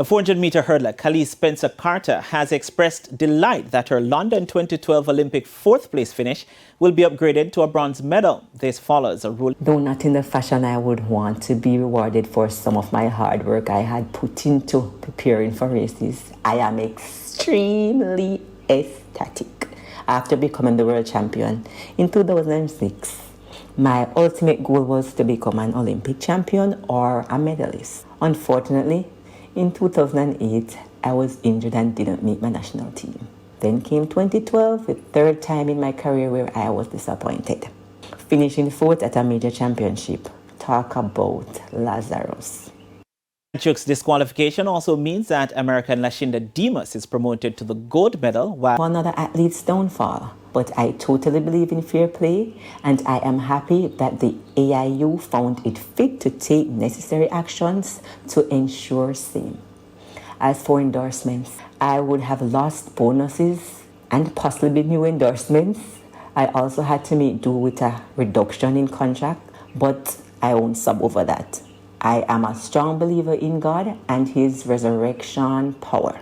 A 400-meter hurdler, Khalees Spencer Carter, has expressed delight that her London 2012 Olympic fourth-place finish will be upgraded to a bronze medal. This follows a rule. Though not in the fashion I would want to be rewarded for some of my hard work I had put into preparing for races, I am extremely ecstatic. After becoming the world champion in 2006, my ultimate goal was to become an Olympic champion or a medalist. Unfortunately, in 2008, I was injured and didn't make my national team. Then came 2012, the third time in my career where I was disappointed. Finishing fourth at a major championship. Talk about Lazarus. Chuk's disqualification also means that American Lashinda Demas is promoted to the gold medal, while another athlete's downfall. But I totally believe in fair play, and I am happy that the AIU found it fit to take necessary actions to ensure same. As for endorsements, I would have lost bonuses and possibly new endorsements. I also had to make do with a reduction in contract, but I won't sub over that. I am a strong believer in God and His resurrection power.